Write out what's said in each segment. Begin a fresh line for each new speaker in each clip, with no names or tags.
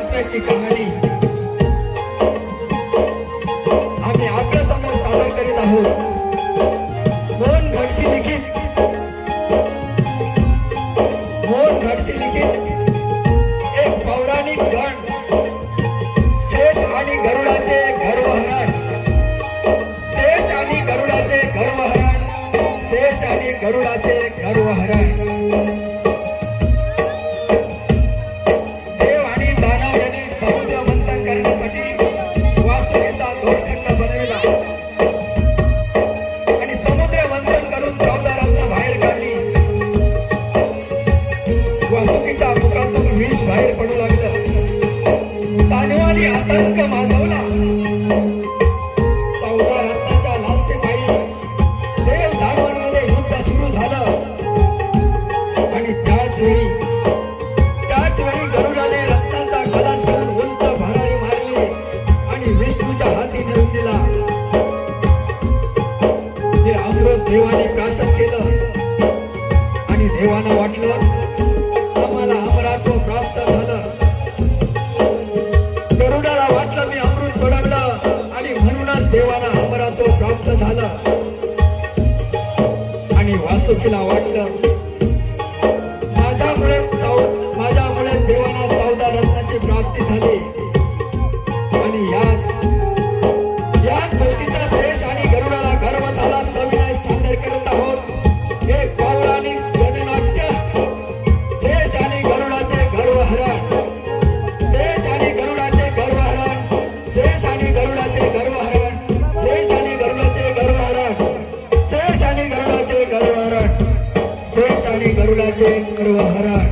महात्म्याची कहाणी आम्ही आपल्या समोर सादर करीत आहोत. मोहन घडशी लिखित एक पौराणिक गण शेष आणि गरुडाचे गर्वहरण. शेष आणि गरुडाचे गर्वहरण. शेष आणि गरुडाचे गर्वहरण. देव आणि दानव यांनी समुद्र मंथन करण्यासाठी वासुकीचा दोरखंड बनविला आणि समुद्र मंथन करून 14 रत्न बाहेर काढली. वासुकीच्या मुखातून विष बाहेर पडू लागलं. दानवानी आतंक माजवला. 14 रत्नाच्या लालसेपायी देव दानवांमध्ये युद्ध सुरू झालं आणि त्याच वेळी गरुडाने रत्नांचा कलश घेऊन उंच भरारी मारली आणि विष्णूच्या हाती नेऊन दिला. हे अमृत देवाने प्राशन केलं आणि देवानं वाटलं आम्हाला अमरत्व प्राप्त झालं. गरुडाला वाटलं मी अमृत घडवलं आणि म्हणूनच देवाला अमरत्व प्राप्त झालं. आणि वासुकीला वाटलं माझ्यामुळे देवाना 14 रत्नाची प्राप्ती झाली. आणि याच गोष्टीचा शेष आणि गरुडाला गर्व झाला. सविनय सादर करत आहोत एक पौराणिक गणनाट्य. शेष आणि गरुडाचे गर्वहरण. शेष आणि गरुडाचे गर्वहरण. शेष आणि गरुडाचे गर्वहरण. शेष आणि गरुडाचे गर्वहरण. शेष आणि गरुडाचे गर्वहरण. शेष आणि गरुडाचे गर्वहरण.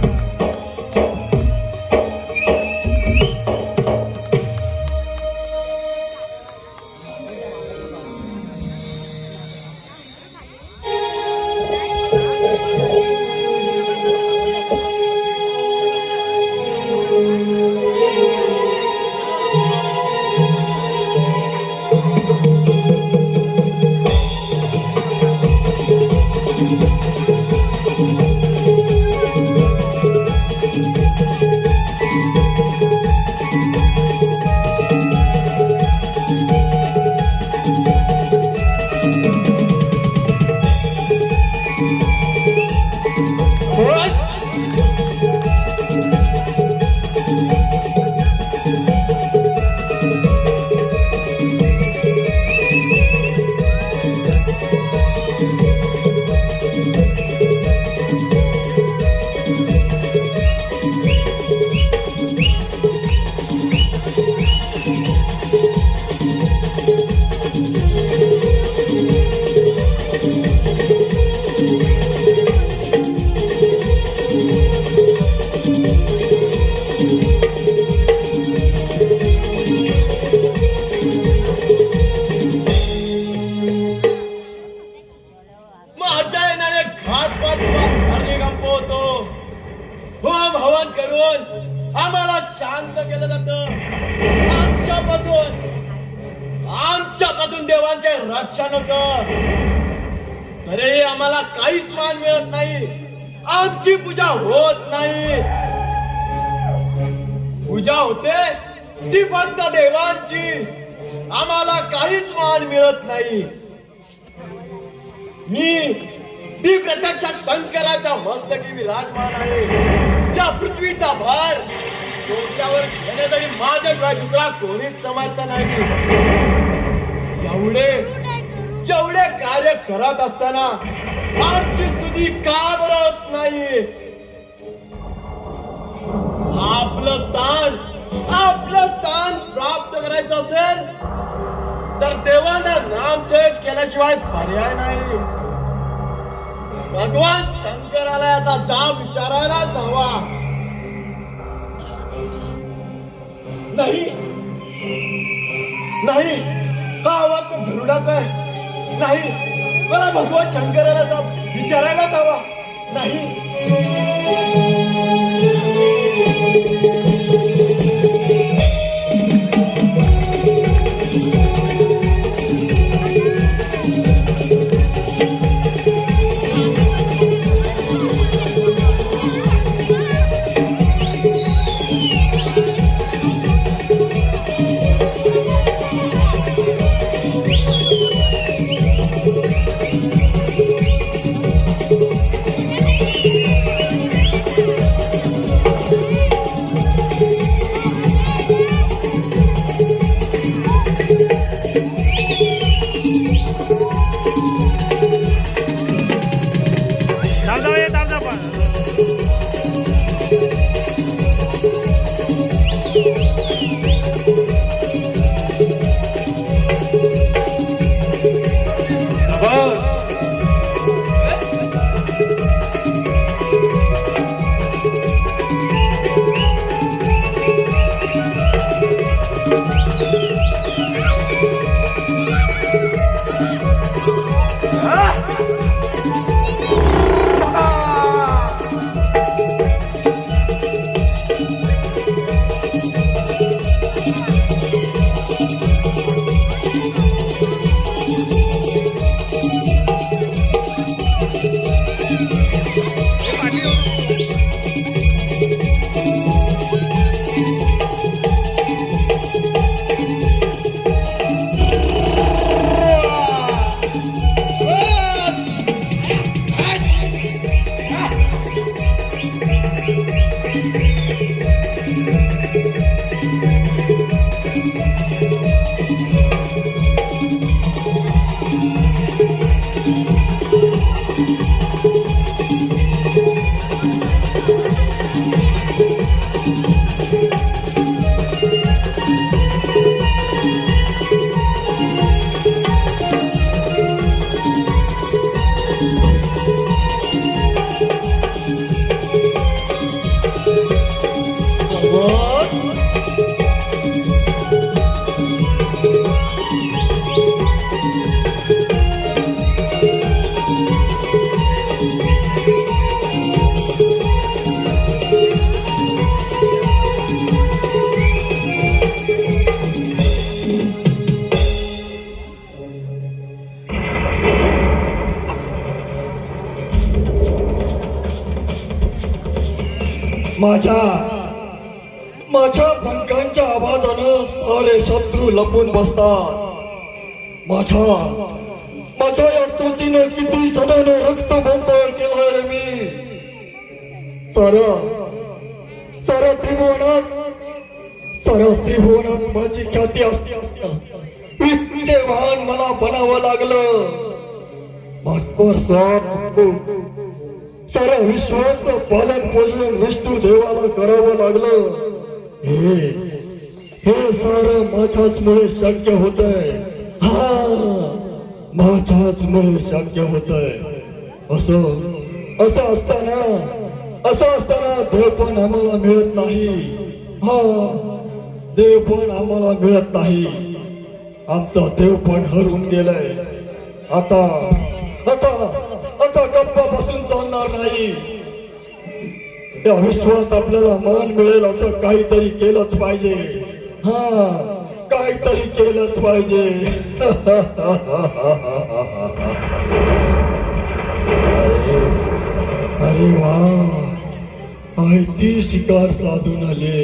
आम्हाला शांत केलं जातं. आमच्यापासून देवांचे रक्षण होतं. तरी आम्हाला काहीच मान मिळत नाही. आमची पूजा होत नाही. पूजा होते ती फक्त देवांची. आम्हाला काहीच मान मिळत नाही. मी प्रत्यक्षात शंकराच्या मस्तकी विराजमान आहे. या पृथ्वीचा भार डोक्यावर घेण्यासाठी माझ्याशिवाय दुसरा कोणीच समर्थ नाही. एवढे कार्य करत असताना आमची स्तुती का बरं होत नाही? आपलं स्थान प्राप्त करायचं असेल तर देवांना नामशेष केल्याशिवाय पर्याय नाही. भगवान शंकराला याचा जाब विचारायलाच हवा. नाही हा आवाज तो गरुडाचा आहे. नाही मला भगवान शंकराला जाब विचारायलाच हवा. नाही
माझ्या पंखांच्या आवाजानं सारे शत्रू लपून बसतात. माझ्या या स्तुतीने किती जणांना रक्त बोंबाळ केलाय रे मी. सारा त्रिभुवनात माझी ख्याती असते. इतके वाहन मला बनावं लागलं. माझ्यावर साऱ्या विश्वाचं पालन पोषण विष्णू देवाला करावं लागलं. हे सारं माझ्याचमुळे शक्य होतंय. माझ्याचमुळे शक्य होतंय. असं असताना देव पण आम्हाला मिळत नाही. देव पण आम्हाला मिळत नाही. आमचा देव पण हरवून गेलाय. आता गप्पा बसून चालणार नाही. या विश्वास आपल्याला मान मिळेल असं काहीतरी केलंच पाहिजे. काहीतरी केलंच पाहिजे. अरे वा, आहे ती शिकार साधून आले.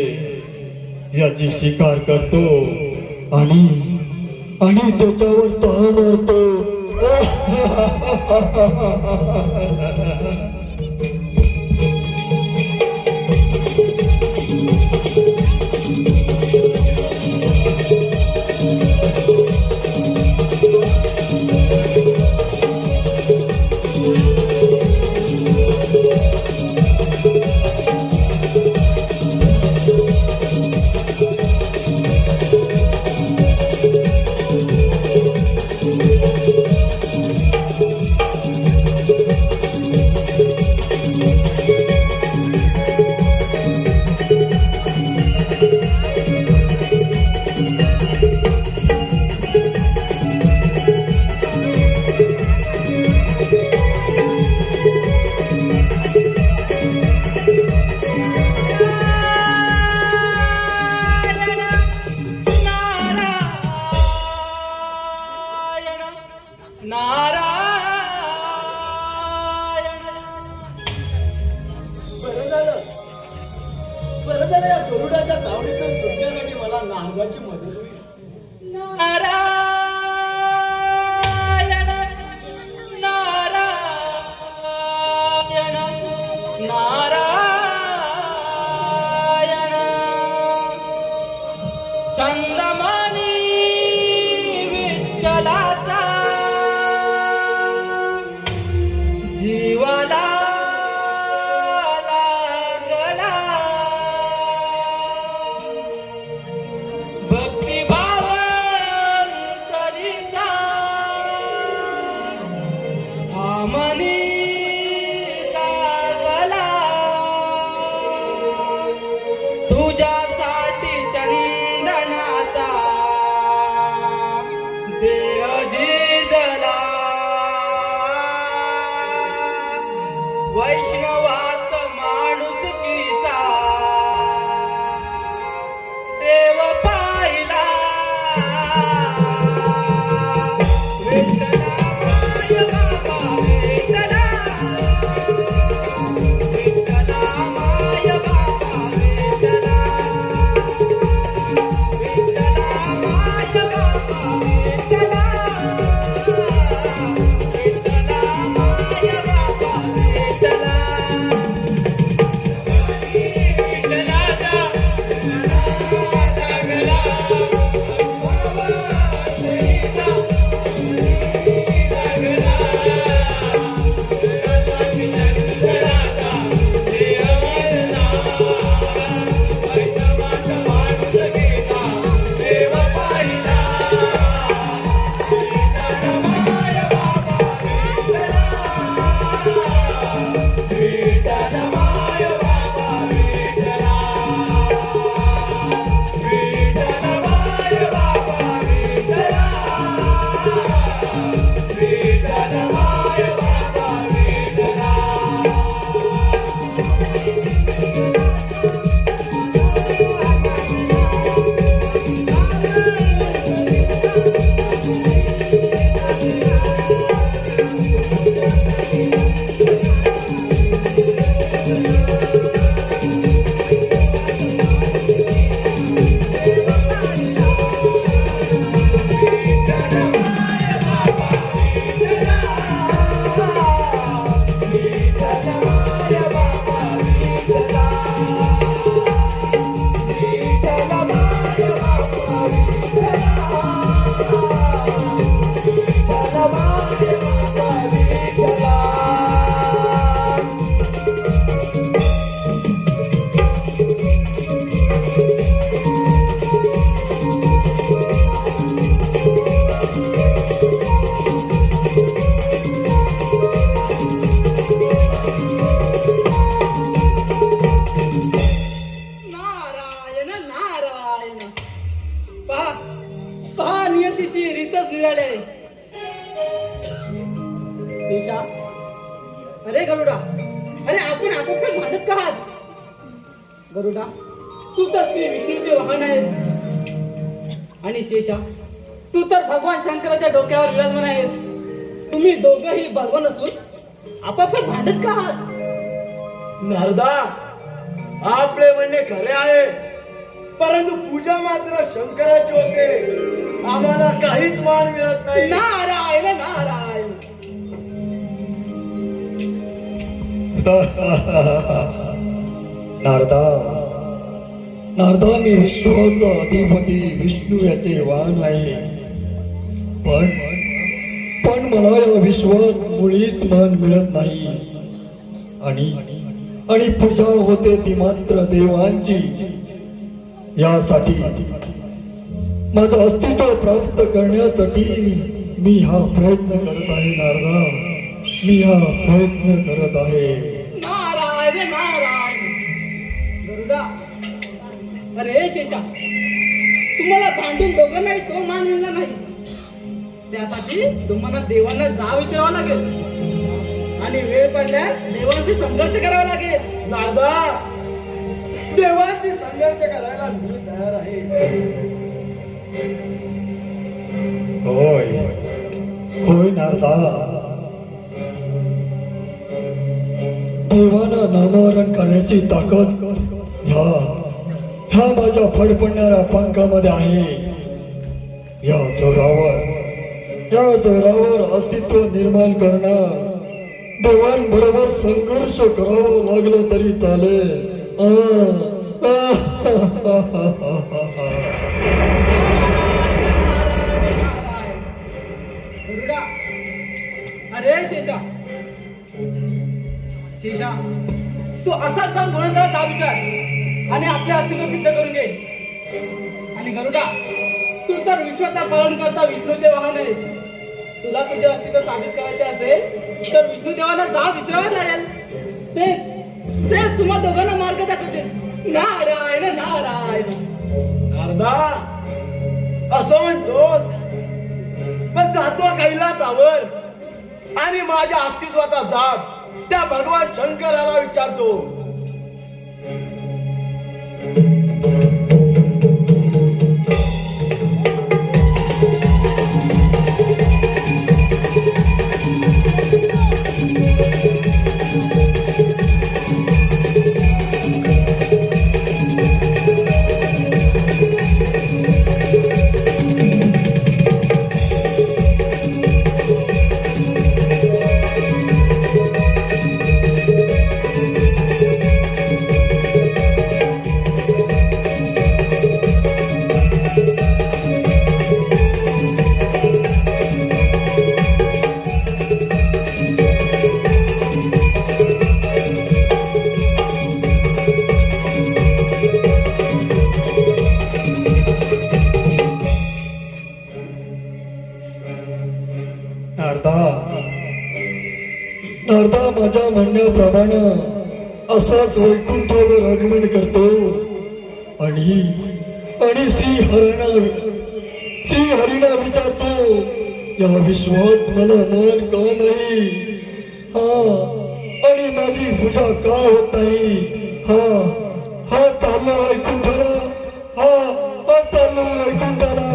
याची शिकार करतो आणि त्याच्यावर तह मारतो.
बरं झालं या गरुडाच्या तावडीतून सुटण्यासाठी मला नारदाची मदत होईल.
नारायण नारायण नारायण चंदमानी विठ्ठलाचा जीवाला तुझ्यासाठी चंदनाचा देह नारायण नारायण. पहा पहा नियतीची रीतच निराळे. पेशा, अरे गरुडा, अरे आपण आपापसात भांडत का आहात? गरुडा, तू तर श्री विष्णूचे वाहन आहेस आणि शेषा, तू तर भगवान शंकराच्या डोक्यावर विराजमान आहेस. तुम्ही दोघंही बलवान असून आपापसात भांडत का आहात?
नारदा, आपले म्हणणे खरे आहे, परंतु पूजा मात्र शंकराची होते. आम्हाला काहीच मान मिळत नाही.
नारायण नारायण.
नारदा, नारदा, मी विश्वाचा अधिपती विष्णू याचे वाहन आहे. पण मला या विश्वात मुळीच मान मिळत नाही. आणि पूजा होते ती मात्र देवांची. यासाठी माझं अस्तित्व प्राप्त करण्यासाठी मी हा प्रयत्न करत आहे. नारदा, मी हा प्रयत्न करत आहे.
नारायण नारायण. गरुडा, अरे शेषा, तुम्हाला भांडून दोघांनाही तो मान मिळला नाही. त्यासाठी तुम्हाला देवांना जा विचारावं लागेल आणि वेळ पडल्यास देवांशी संघर्ष करावा लागेल.
नारदा, देवांशी संघर्ष करायला मी तयार आहे.
होय होय नारदा, देवानं नामोहरण करण्याची ताकद ह्या माझ्या फडफडणाऱ्या पंखामध्ये आहे. या जोरावर अस्तित्व निर्माण करणार देवांबरोबर संघर्ष करावं लागलं तरी चालेल.
गरुडा, अरे शेषा, शेषा, तू असाच जाऊन गुणधरा जा विचार आणि आपल्या अस्तित्व सिद्ध करून घे. आणि गरुडा, तू तर विश्वाचा पालन करता विष्णूचे वाहन आहेस. तुला तुझे अस्तित्व साबित करायचे असेल तर विष्णू देवाला जा विचारावं लागेल. तेच तुम्हा दोघांना मार्ग दाखवतील. नारायण नारायण.
नारदा, असं म्हणतोस, पण जातो कैलासावर आणि माझ्या अस्तित्वाचा जाब त्या भगवान शंकराला विचारतो.
नारदा माझ्या म्हणण्याप्रमाणे असाच वैकुंठावर आगमन करतो आणि श्री हरीना विचारतो, या विश्वात मला मान का नाही? आणि माझी पूजा का होत नाही? हा चाललो वैकुंठाला, हा चाललो वैकुंठाला.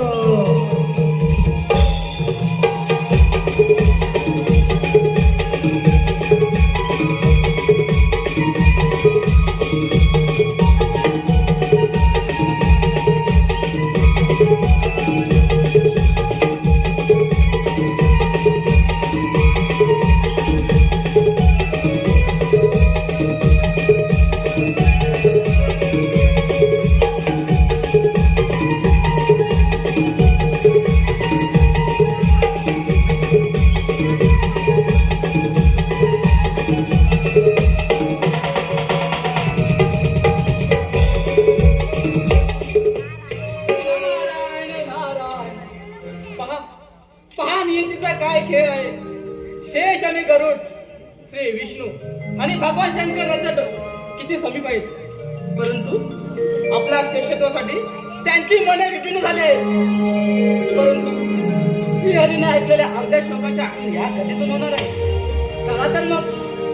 नियतीचा काय खेळ आहे. शेष आणि गरुड, श्री विष्णू आणि भगवान शंकर यांच्या किती समीप आहेत. परंतु आपल्या शिष्यत्वासाठी त्यांची मने विभिन्न झाले. परंतु श्रीहरीने ऐकलेल्या अर्ध्या श्लोकाच्या या कथेतून होणार आहे. चला तर मग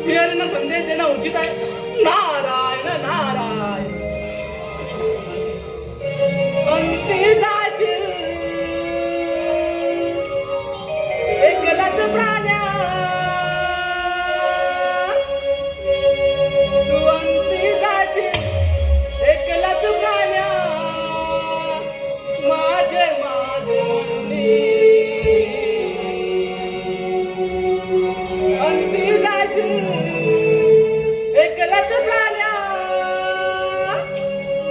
श्रीहरीनं संदेश देणं उचित आहे. नारायण नारायण. अंती जाशील एकलाच प्राण्या, तू अंती जाशील एकलाच प्राण्या, माझे माझे म्हणूनी. अंती जाशील एकलाच प्राण्या,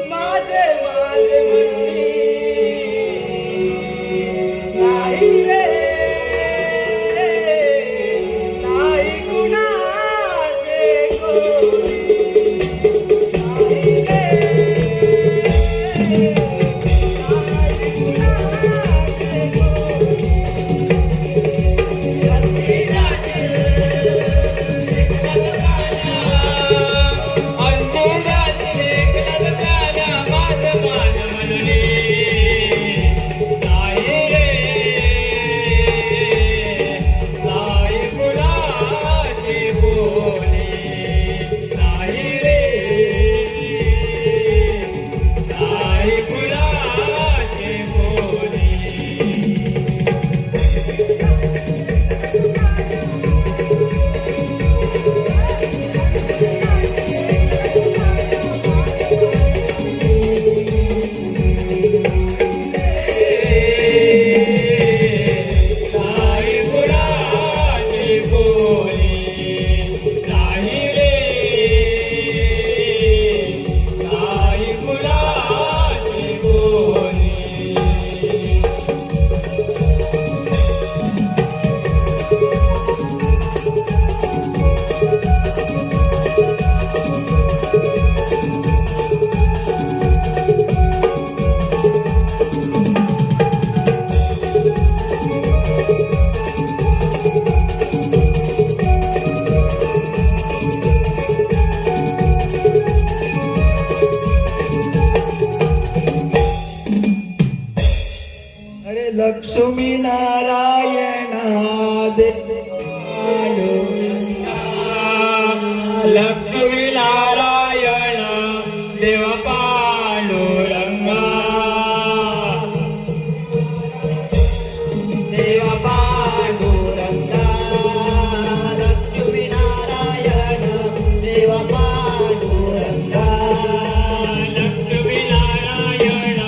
माझे माझे म्हणूनी. नाही रे नाही कुणाचे कोणी, नाही रे नाही कुणाचे कोणी. अंती जाशील
लक्ष्मी नारायण देव
लक्ष्मी नारायण देव पांडुरंगा,
देव पांडुरंगा. लक्ष्मी नारायण देव पांडुरंगा.
लक्ष्मी नारायण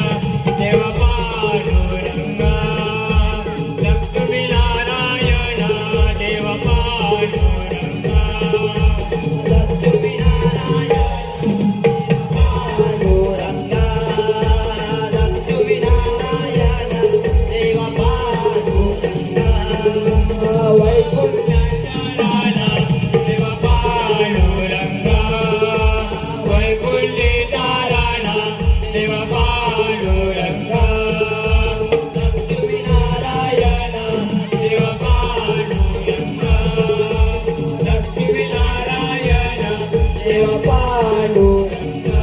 देव पांडुरंगा, लक्ष्मी नारायण देव पांडुरंगा.
लक्ष्मी नारायण पांडुरंगा. लक्ष्मी नारायण देव पांडुरंगा.
वैकुंठाचाराला देव पांडुरंगा, वैकुंठेचाराला देव पांडुरंगा.
लक्ष्मी नारायण
देव पांडुरंगा, लक्ष्मी नारायण
देव पांडुरंगा.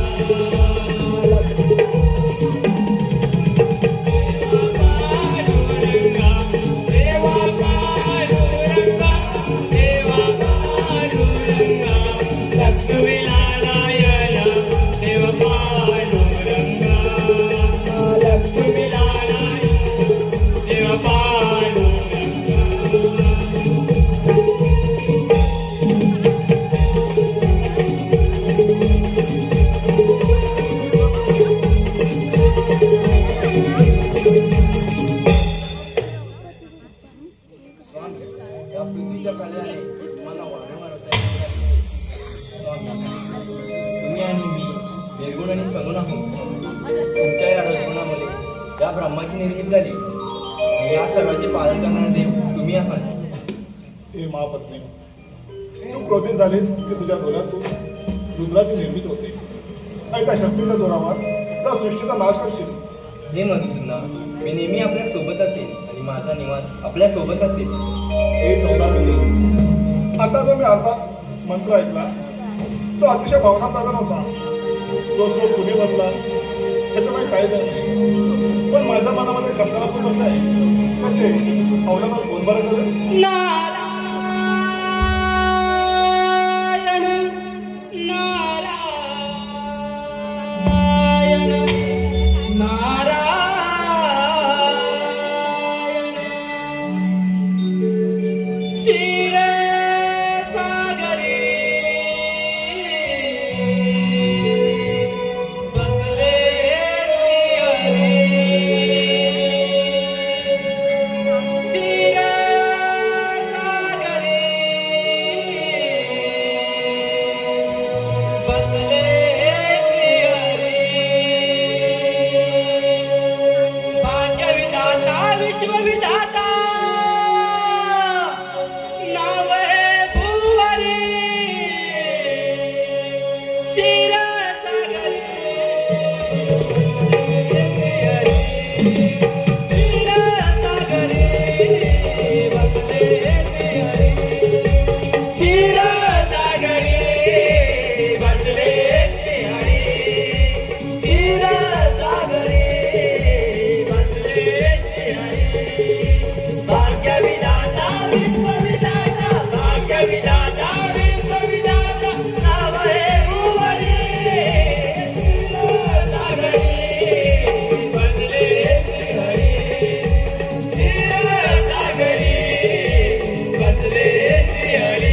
या पृथ्वीच्या कल्याणे मला वारंवार तुम्ही आणि मी निर्गुण आणि सगुण आहोत. तुमच्या या रजगुणामुळे या ब्रह्माची निर्मिती झाली. या सर्वांचे पालन करणारे देव तुम्ही आहात.
हे महापत्नी, तू क्रोधित झालीस की तुझ्या डोळ्यातून रुद्राची निर्मिती होते. आणि त्या शक्तीच्या जोरावर त्या सृष्टीचा नाश करशील.
हे मधुसूदना, मी नेहमी आपल्या सोबत असेल आणि माझा निवास आपल्या सोबत असेल.
हे सौदामिनी, आता जो मी अर्धा मंत्र ऐकला तो अतिशय भावनाप्रधान होता. तो श्लोक तुम्ही म्हणला त्याच्यामुळे काही नाही, पण माझ्या मनामध्ये शंका पण असं आहे म्हणजे अवलंबन कोण बरं करेल.
नारायण नारायण नारायण क्षीरसागरी बसले विश्वविधाता नाव है भुवरी क्षीरसागरी क्षीरसागरी बसले भाग्यविधाता विश्वविधाता भाग्यविधाता विश्वविधाता नाव हे भुवरी क्षीरसागरी बसले श्रीहरी क्षीरसागरी बसले श्रीहरी.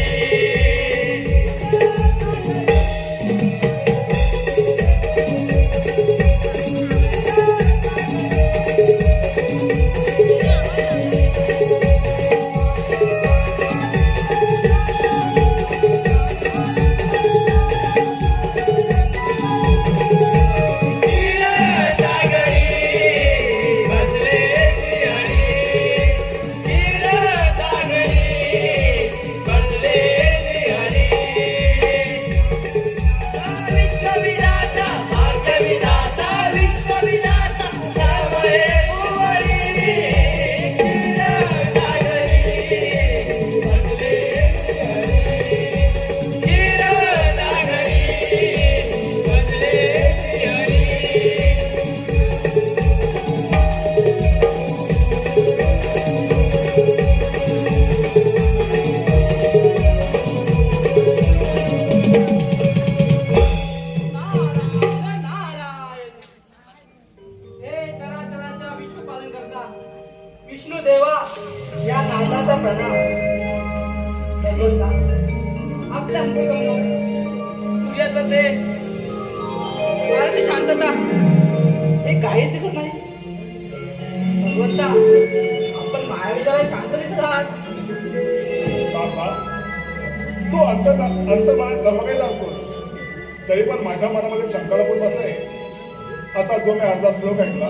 विष्णू देवा या नादाचा प्रणाम. भगवंता, आपल्या अंतःकरणात सूर्याचं तेज वाऱ्याची शांतता हे काही दिसत नाही. भगवंता, आपण मायावीला शांत दिसत आहात.
बाबा, तू अंतर्मनात सर्व काही जाणतोस, तरी पण माझ्या मनामध्ये शंकाला पण बसलाय. आता जो मी अर्धा श्लोक ऐकला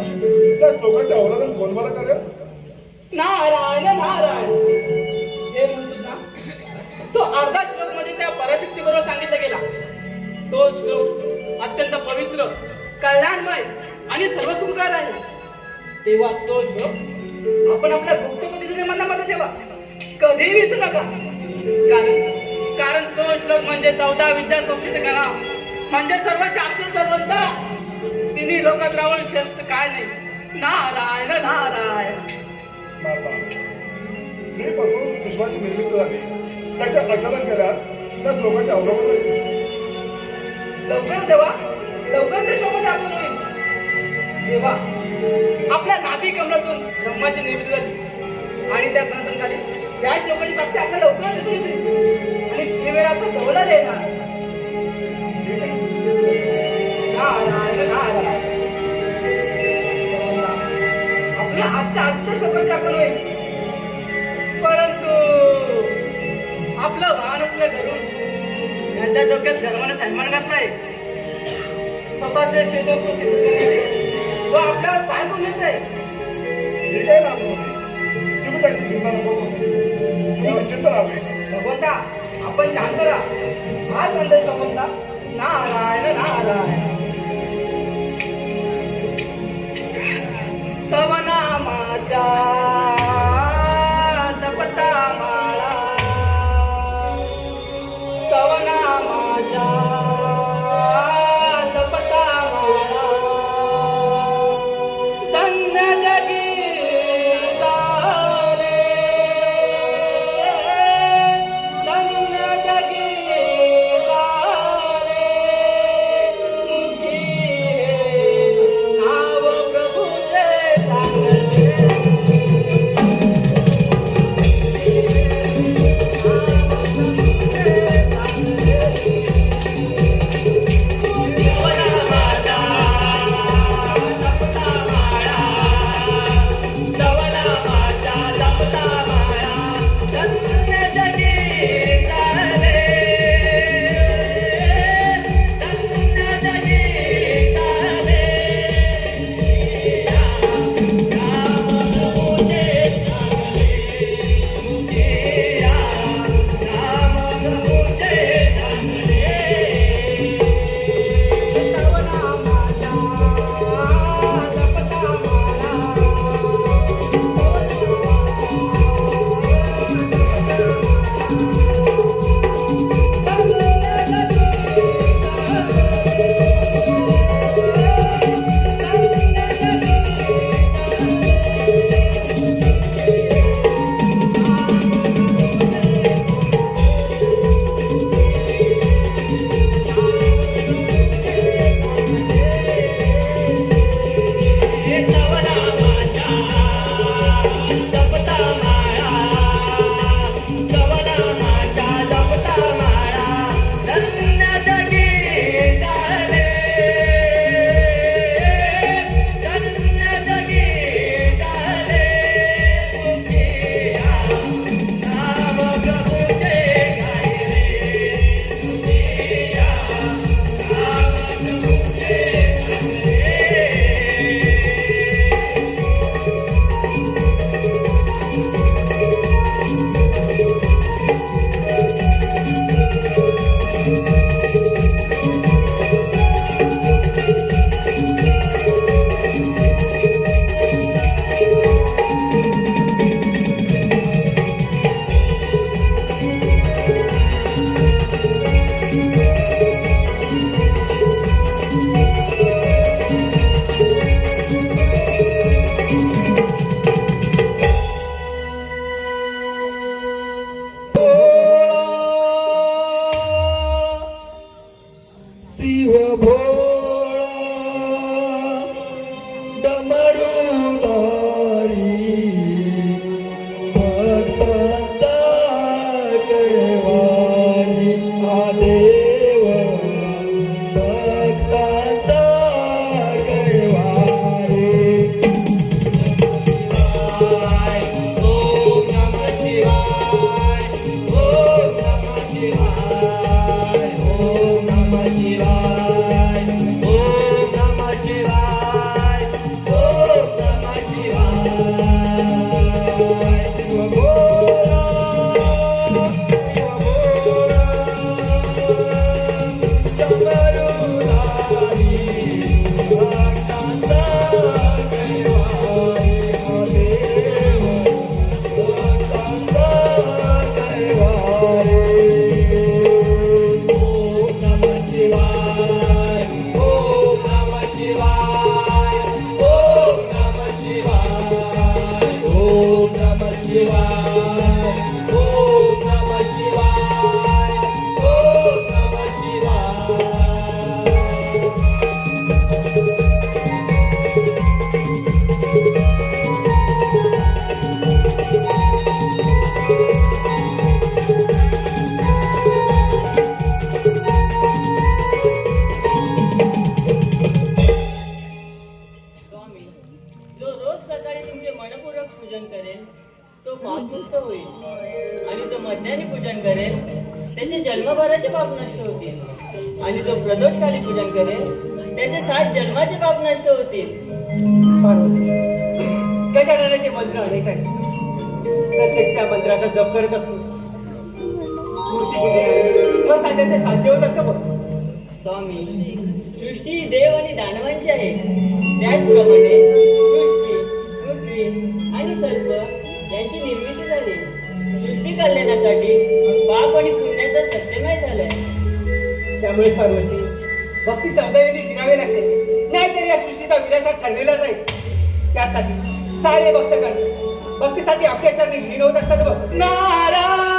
त्या श्लोकाचे अवलंबन कोण बरं करेल.
नारायण नारायण हे सुद्धा तो अर्धा श्लोक मध्ये त्या पराशक्ती बरोबर सांगितलं गेला. तो श्लोक अत्यंत पवित्र, कल्याणमय आणि सर्व सुखकर आहे. तेव्हा तो श्लोक आपण आपल्या गुप्त पद्धतीने मनामध्ये ठेवा, कधी विसरू नका. कारण तो श्लोक म्हणजे 14 विद्या संस्कृत कला म्हणजे सर्व शास्त्र सर्वंता तिन्ही लोकात राहून श्रेष्ठ काय नाही. नारायण नारायण.
बाबा, स्त्रीपासून विश्वाची निर्मिती झाली, त्याच्या आचरण केल्यास त्या श्लोकाचे अवलंबन होईल.
लवकर देवा, लवकर ते श्लोकाचे आपण होईल. देवा, आपल्या नाभी कमलातून ब्रह्माची निर्मिती झाली आणि त्या सनातन झाली. त्या श्लोकाची प्राप्ती आपल्या लवकर दिसून येते आणि ते वेळ आता जवळ येणार. नारायण नारायण. आपल्या आजच्या श्लोकाचे आपण होईल. परंतु आपलं वाहन असलं घरून त्यांच्या डोक्यात धर्माने सन्मान घातलाय. स्वतःचे शेजार तो आपल्याला काय बोलत आहे.
ठीक आहे ना, तुम्ही त्याची चिंता नको करू. चिंता राहावी.
भगवंता, आपण शांत राहा. हा संदेश भगवंता. नारायण नारायण. तव नामाच्या जपता माळा तव नामाच्या जपता माळा धन्य जगी चाले धन्य जगी चाले मुखी नाव प्रभूचे चांगले
शिव भोळा डमरुधारी भक्तांचा कैवारी आदेव भक्तांचा कैवारी ओम नमः शिवाय ओम नमः शिवाय ओम नमः शिवाय ओम नमः शिवाय ओम नमः शिवाय शिव भोळा डमरुधारी भक्तांचा कैवारी आदेव भक्तांचा कैवारी ओम नमः शिवाय ओम नमः शिवाय ओम नमः शिवाय ओम नमः शिवाय ओम नमः शिवाय ओम नमः शिवाय
स्वामी, जो रोज सकाळी तुमचे मनपूर्वक पूजन करेल तो पापमुक्त होईल आणि जो मध्यान्ही पूजन करेल त्याचे जन्मभराचे पाप नष्ट होतील आणि जो प्रदोषकाली पूजन करेल त्याचे 7 जन्माचे पाप नष्ट होतील.
गजाननाचे मंत्र अनेक आहेत. प्रत्येक त्या मंत्राचा जप करत असतो. मूर्ती साध्या ते साध्य होत असतं बघ.
स्वामी, सृष्टी देव आणि दानवांची आहे. त्याचप्रमाणे सृष्टी
त्यामुळे पार्वती भक्ती सदैवाने फिरावे लागते, नाहीतर या सृष्टीचा विनाशात ठरलेला जाईल. त्यासाठी सारे भक्तगण भक्तीसाठी आपल्या चरणी लीन होत असतात बघ. नारायण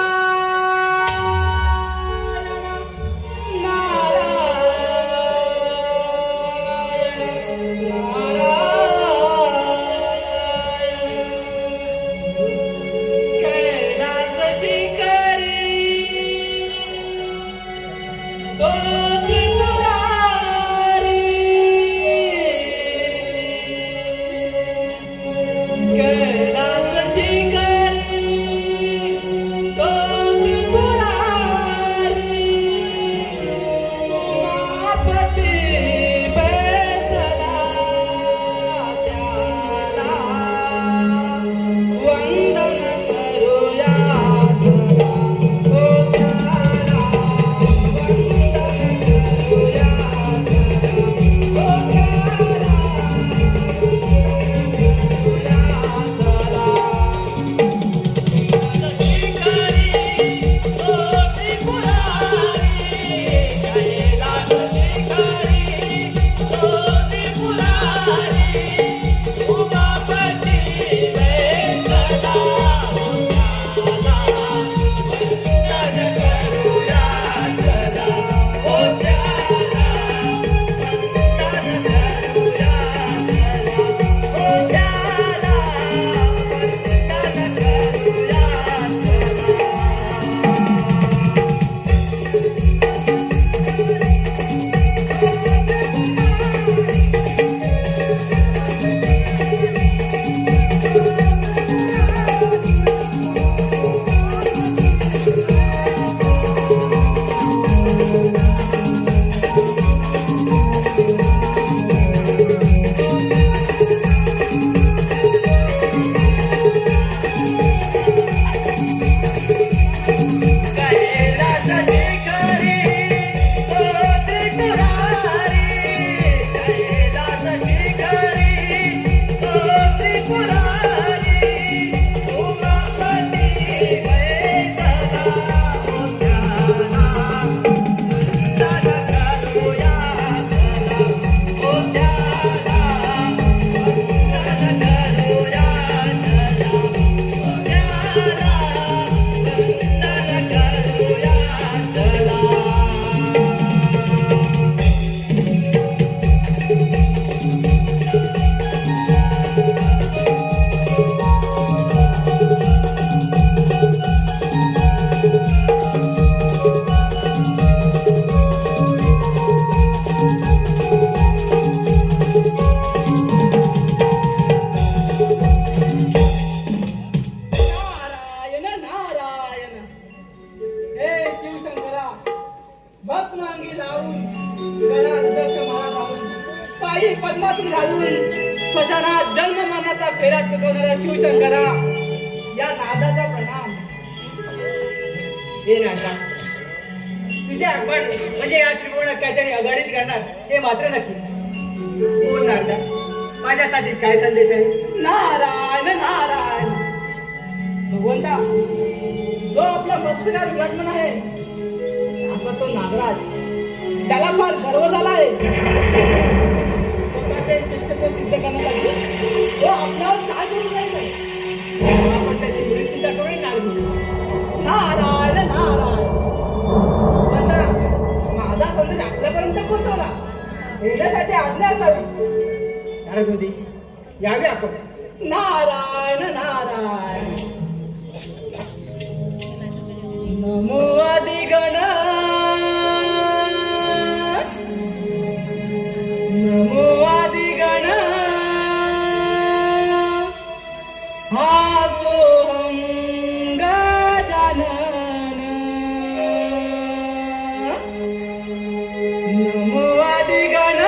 पद्मातून घालून स्मशानात जन्म मरणाचा फेरा चुकवणाऱ्या शिवशंकरा या नादाचा प्रणाम.
हे नाथा, तुझ्या आपण म्हणजे या त्रिकोणात काहीतरी आघाडीत करणार हे मात्र नक्की. बोल नाथा, माझ्यासाठी काय संदेश आहे?
नारायण नारायण. भगवंता, जो आपला मस्तकावर विराजमान आहे असा तो नागराज, त्याला फार गर्व झाला आहे. स्वतःचे शिष्टत्व सिद्ध करण्यासाठी तो आपल्यावर काय करू नाही.
आपण त्याची मुलीची दाखवणे
नारायण नारायण. माझा संदेश आपल्यापर्यंत पोहोचवला येण्यासाठी आज्ञा असावी.
नारदोदी, यावे आपण.
नारायण नारायण. नमो आदिगण, नमो आदिगण, हा सोहम गजानन. नमो आदिगण,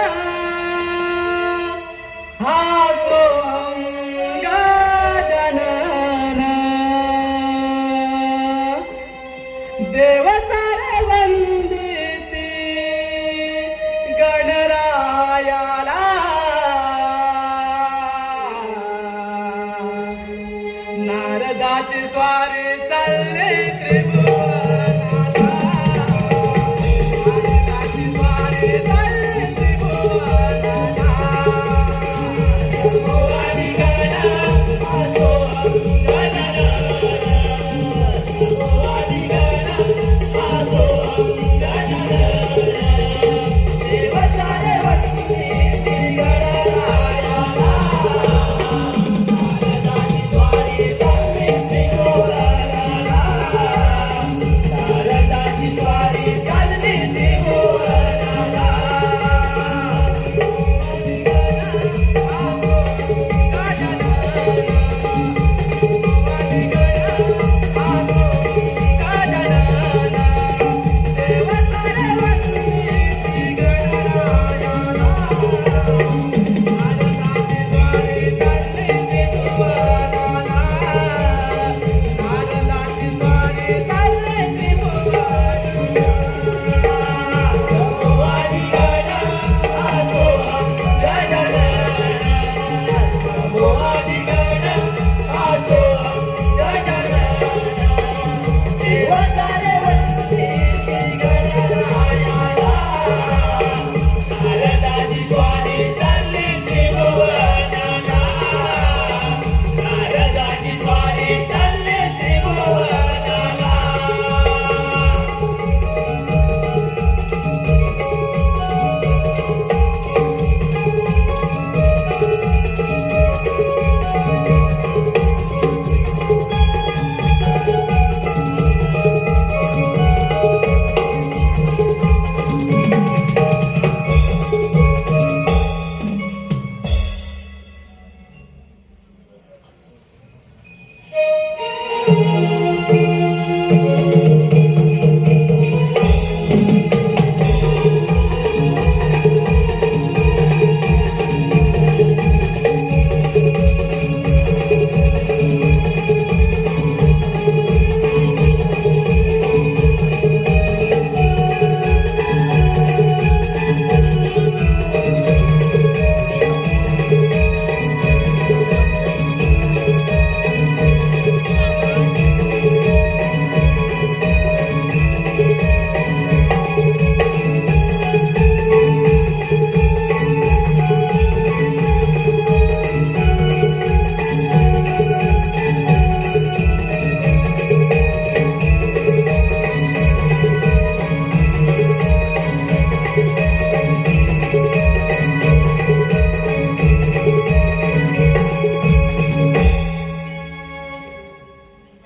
हा सोहम गजानन. देव सारे वंदिती गणरायाला. नारदाचे स्वारी चालले त्रिभुवनाला. नारदाचे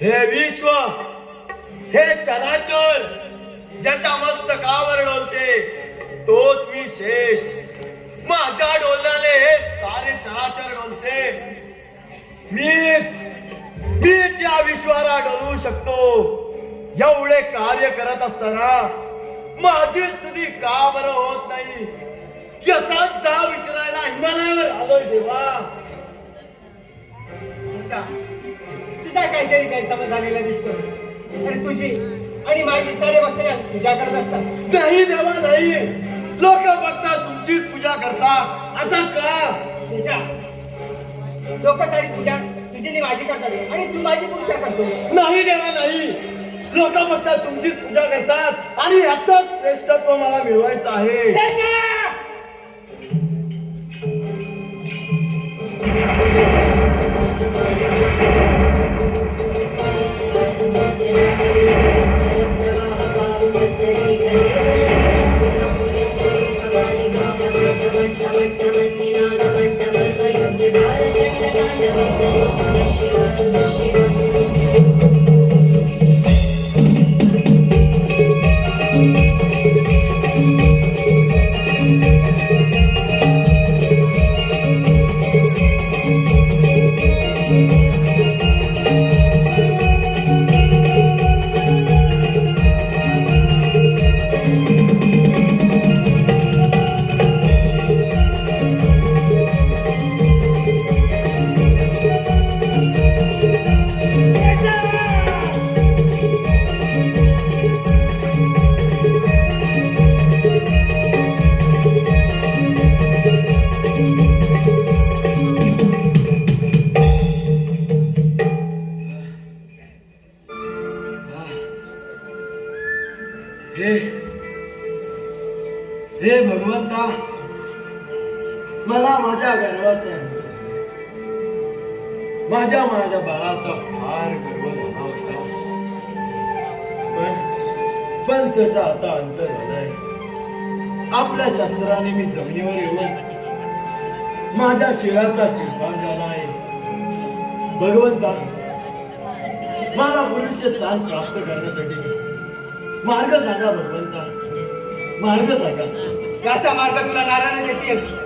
हे विश्व, हे चराचर ज्याच्या मस्तकावर डोलते तोच मी शेष. माझ्या डोलण्याने हे सारे चराचर डोलते. मीच या विश्वाला डोलवू शकतो. एवढे कार्य करत असताना माझी स्तुती का बरं होत नाही याचा जा विचारायला हिमालयावर आलोय देवा.
तुझा काहीतरी गैरसमज झालेला दिसतो आणि तुझी आणि माझी सारे भक्त पूजा करत असतात.
नाही देवा नाही. लोक फक्त तुमचीच पूजा करतात असं का?
देशा, लोक सारी पूजा तुझी आणि माझी करतात आणि तू माझी पूजा करतो.
नाही देवा नाही. लोक फक्त तुमचीच पूजा करतात आणि याचंच श्रेष्ठत्व मला मिळवायचं आहे. हे भगवंता, मला माझ्या गर्वाचा माझ्या बाळाचा फार गर्व झाला होता. पण त्याचा आता अंत झालाय. आपल्या शस्त्राने मी जमिनीवर येऊन माझ्या शिराचा चिरफाड झालाय. भगवंता, मला पुरुष स्थान प्राप्त करण्यासाठी मार्ग सांगा. भगवंता, मार्ग सांगा.
याचा मार्ग तुला नारायण देतील.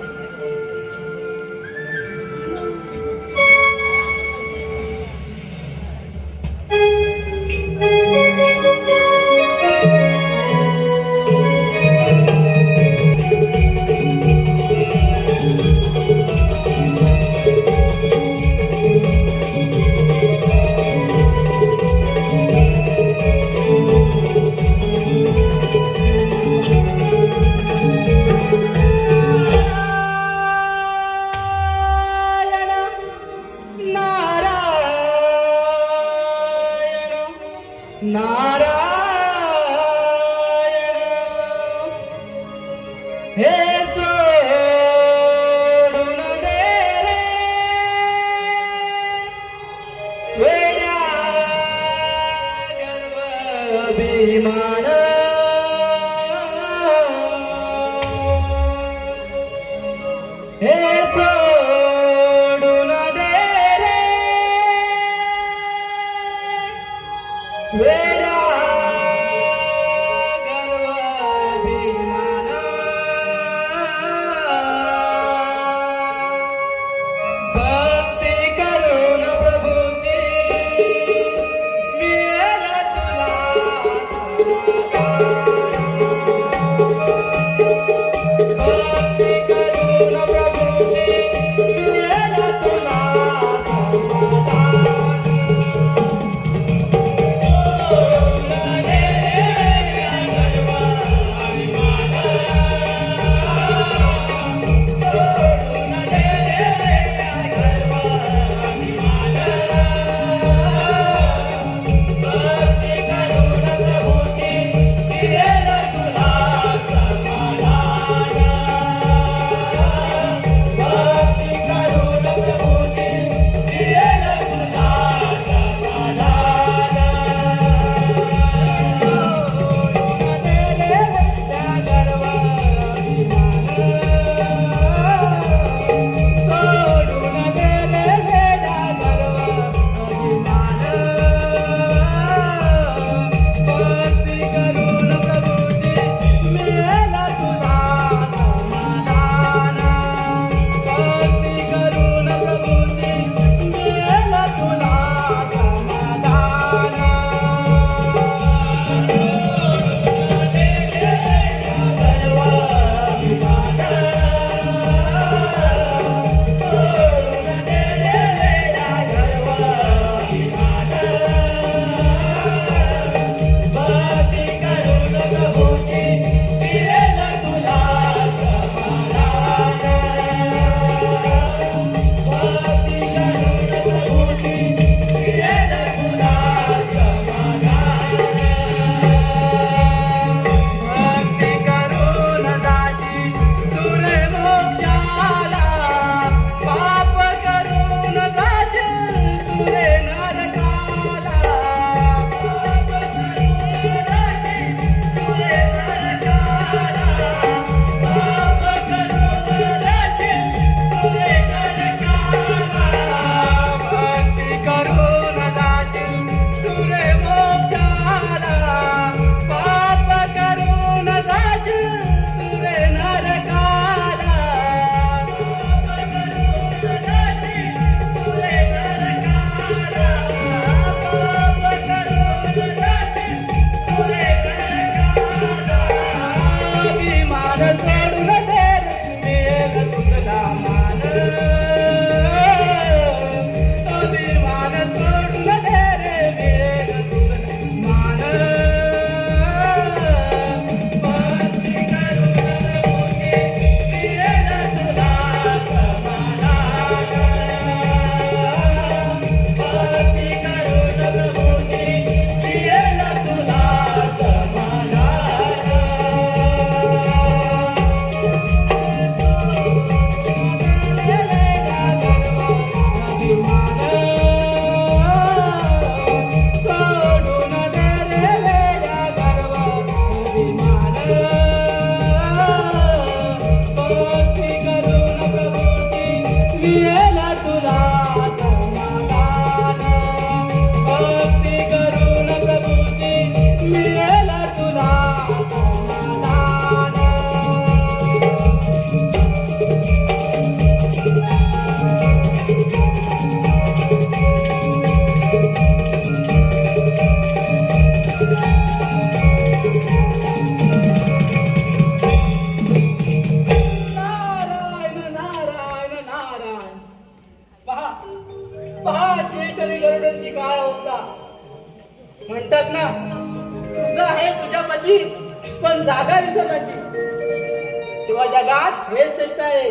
शेष आणि गरुडाची काय अवस्था. म्हणतात ना, तुझं आहे तुझ्यापाशी पण जागा विसरलाशी. तेव्हा जगात हे श्रेष्ठ आहे,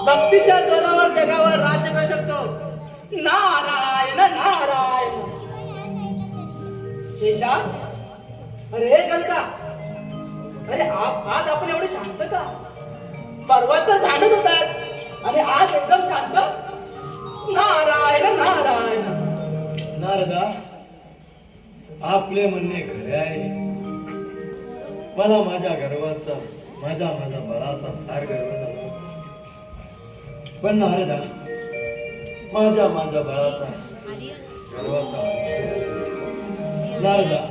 भक्तीच्या जोरावर जगावर राज्य करू शकतो. नारायण नारायण. शेषा, अरे गरुडा, अरे आज आपण एवढे शांत का? परवा तर भांडत होतात आणि आज एकदम शांत. नारायण नारायण.
नारदा, आपले म्हणणे खरे आहे. मला माझ्या गर्वाचा माझ्या बळाचा फार गर्व झाला. पण नारदा, माझ्या बळाचा गर्वाचा नारदा,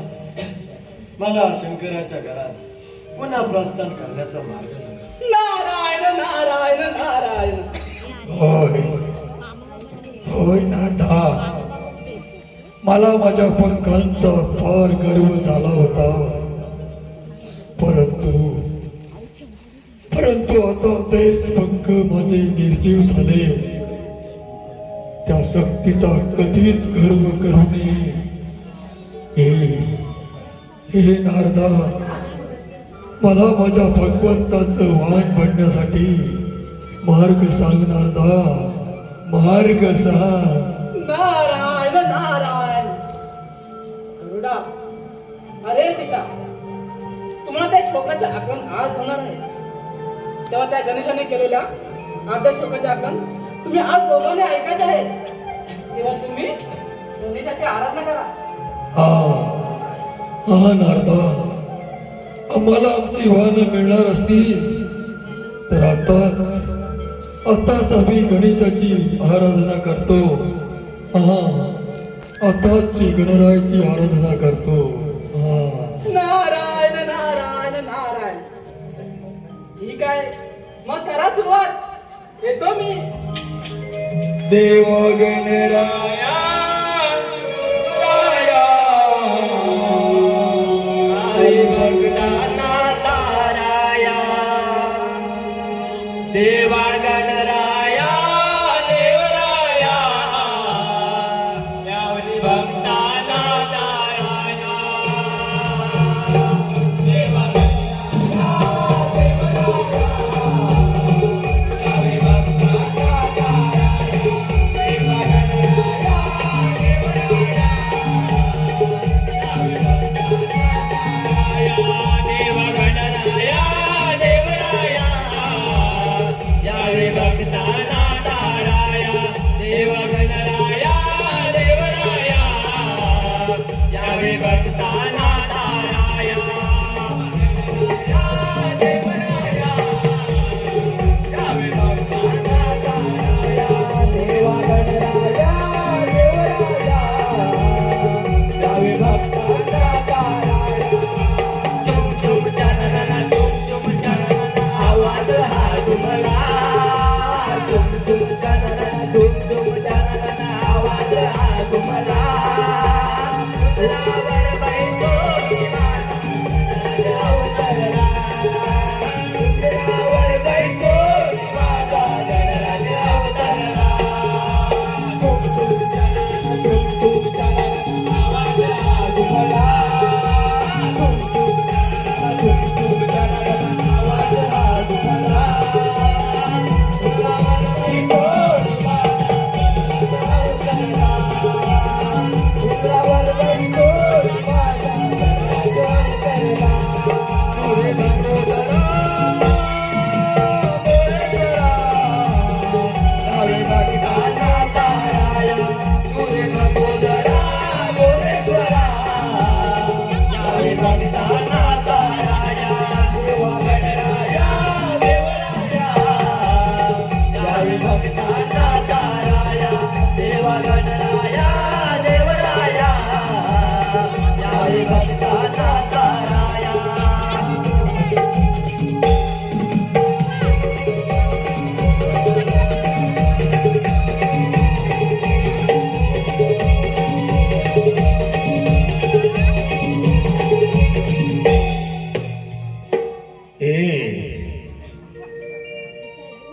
मला शंकराच्या घरात पुन्हा प्रस्थान करण्याचा मार्ग सांगा.
नारायण नारायण नारायण.
होय होय नाथा, मला माझ्या पंखांचा फार गर्व झाला होता. परंतु आता तेच पंख माझे निर्जीव झाले. त्या शक्तीचा कधीच गर्व करू नये. हे नारदा, मला माझ्या भगवंताचं वाहन बनण्यासाठी मार्ग सांग नारदा, मार्ग सांग.
नारायण नारायण. गरुडा, अरे सीता, तुम्हाला त्या श्लोकाचे आगमन आज होणार आहे. तेव्हा त्या गणेशाने केलेल्या अर्ध्या श्लोकाचे आगमन तुम्ही आज दोघांनी ऐकायचे आहे. तेव्हा तुम्ही गणेशाची आराधना करा.
हा नारदा, आम्हाला आमची वाहनं मिळणार असतील तर आताच आम्ही गणेशाची आराधना करतो. आताच श्री गणरायाची आराधना करतो.
नारायण नारायण नारायण. ठीक आहे, मग करा सुरुवात. येतो मी.
देव गणराया राया,
हरी भक्तांना ताराया, देवा गणराया देवराया, यावरी भक्तांना ताराया, देवा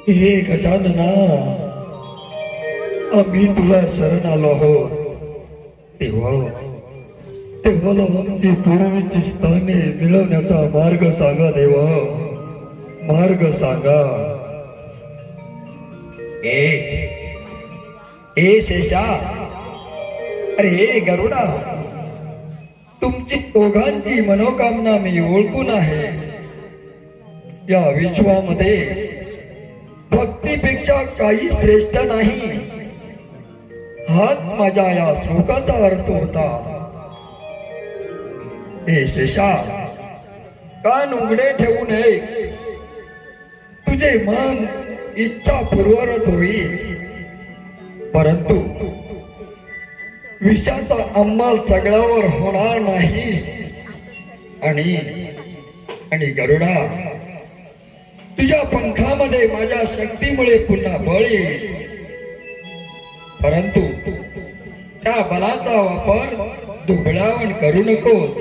हे गजानना, आम्ही तुला शरण आलो आहोत तेव्हा आमची पूर्वीची स्थाने मिळवण्याचा मार्ग सांगा देवा, मार्ग सांगा. ए शेषा, अरे गरुडा, तुमची दोघांची मनोकामना मी ओळखून आहे. या विश्वामध्ये भक्तीपेक्षा काही श्रेष्ठ नाही, हाच माझ्या या श्लोकाचा अर्थ होता. हे शेषा, कान उघडे ठेवू नये. तुझे मन इच्छा पूर्वरत होईल, परंतु विषाचा अंमल सगळ्यावर होणार नाही. आणि गरुडा, तुझ्या पंखामध्ये माझ्या शक्तीमुळे पुन्हा बळ येईल, परंतु त्या बलाचा वापर दुबळावण करू नकोस,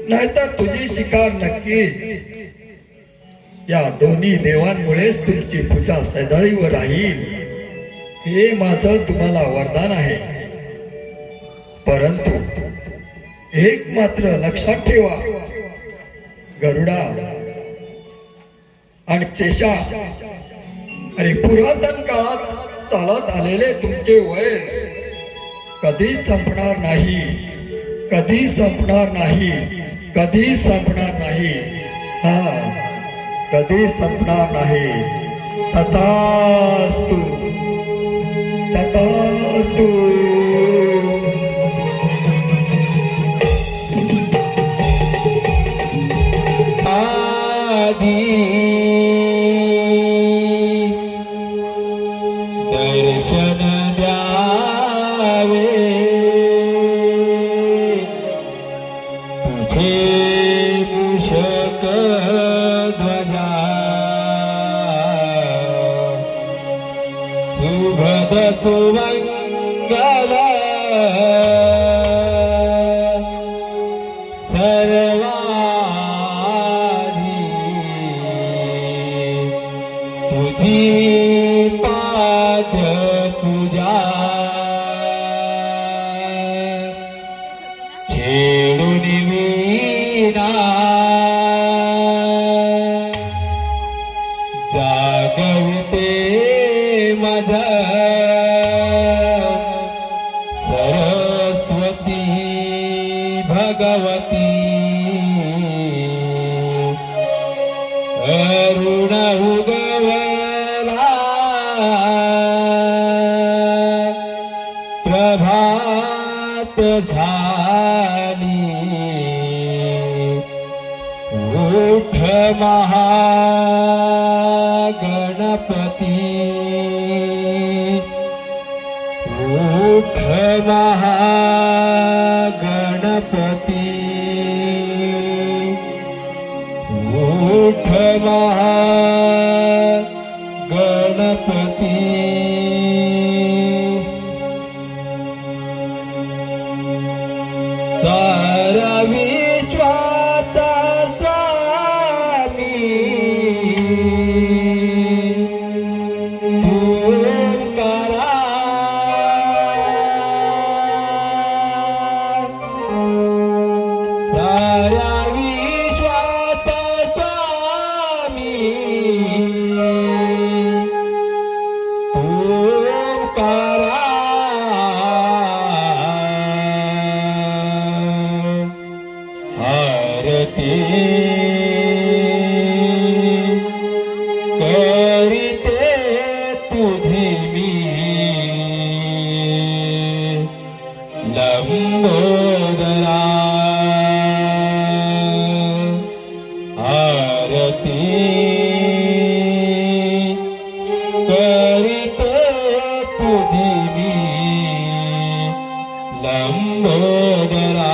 नाहीतर तुझी शिकार नक्कीच. या दोन्ही देवांमुळेच तुमची पूजा सदैव राहील, हे माझं तुम्हाला वरदान आहे. परंतु एक मात्र लक्षात ठेवा गरुडा आणि शेषा, अरे पुरातन काळात चालत आलेले तुमचे वैर कधीच संपणार नाही, कधीच संपणार नाही, कधीच संपणार नाही. हा, कधीच संपणार नाही. तथास्तु, तथास्तु.
दर्शन द्यावे तुझे मूषक ध्वजा, सुभद सुमंगल सर्वाधी तुझी पाद पूजा, छेडून वीणा जागविते मद सरस्वती भगवती, अरुण उगवला प्रभात झाली, उठ महागणपती, उठ महागणपती, उठ महागणपती. सारा विश्वाचा स्वामी ओंकारा, सारा विश्वाचा स्वामी ओंकारा. आरती करीते तुझी मी लंबोदरा, आरती करीते तुझी मी लंबोदरा.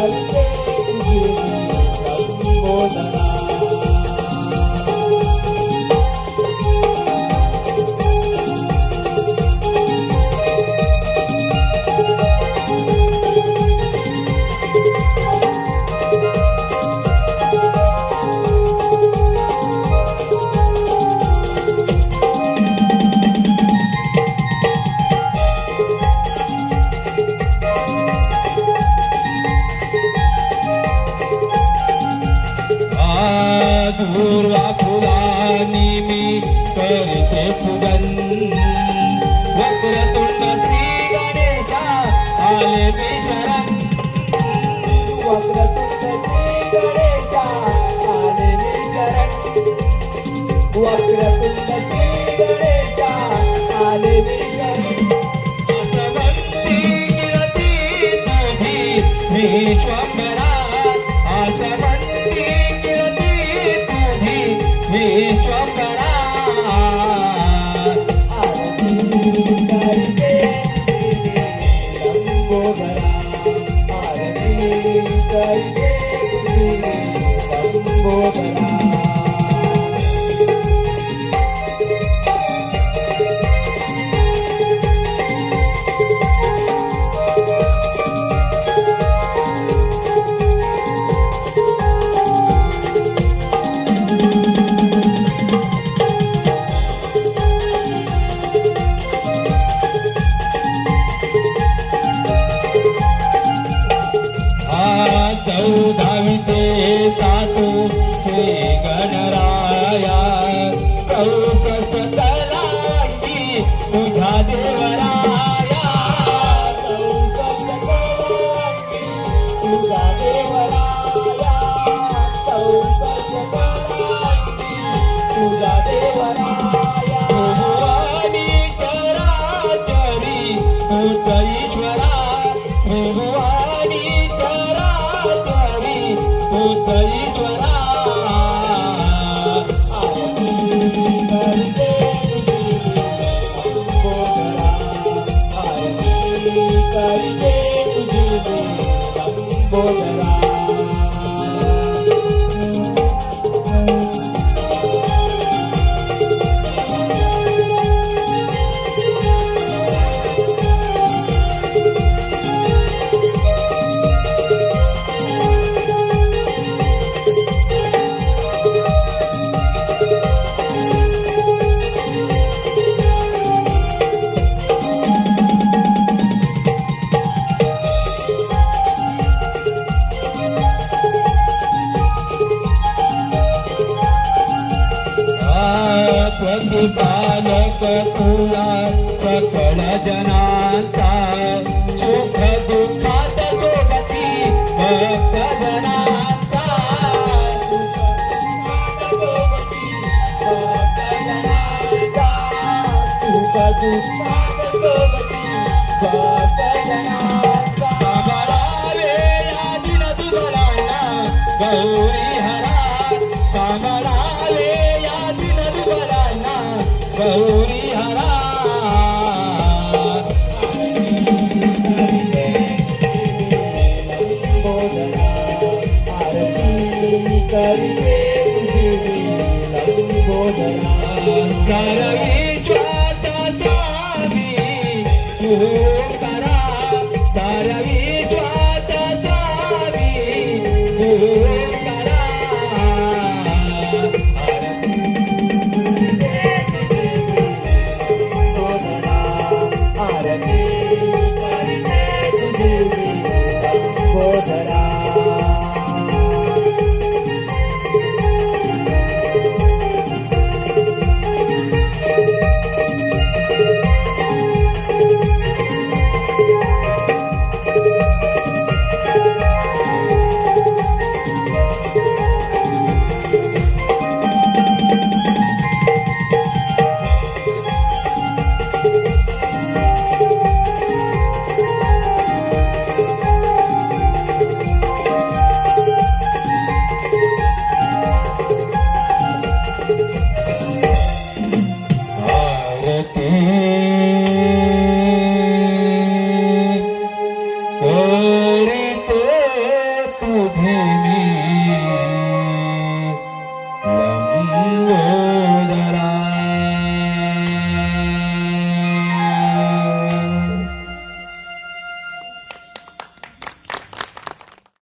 करते तुझी लंबोदरा.
दूर्वा फुलानी मी करते पूजन वक्रतुंड श्री गणेशा आले मी शरण.
वक्रतुंड श्री गणेशा आले मी शरण. वक्रतुंड श्री गणेशा आले मी शरण.
आसवंती कीर्ती तुझी विश्वंभरा. आसवंती कीर्ती तुझी विश्वंभरा.
आरती करते लंबोदरा. आरती करते लंबोदरा.
चौदाविते सातू श्री गणराया. चौकस तलांगी तुझा देवराया.
चौकस तलांगी तुझा देवराया. चौकस तलांगी तुझा देवराया.
त्रिभुवानी चराचरी तूच ईश्वरा. त्रिभुवानी चराचरी तूच ईश्वरा.
आरती करते लंबोदरा. आरती करते तुझी लंबोदरा.
प्रतिपालक तुला सकळ जनांचा. सुख दुःखात सोबती भक्त जनांचा.
सुख दुःखात सोबती भक्त जनांचा. सुख दुःखात सोबती भक्त जनांचा.
सांभाळावे या दिन दुबलांना गौरी हरा. सांभाळावे या दिन दुबलांना गौरी हरा.
लंबोदरा. आरती करते तुझी लंबोदरा.
सर्व विश्वाचा स्वामी तू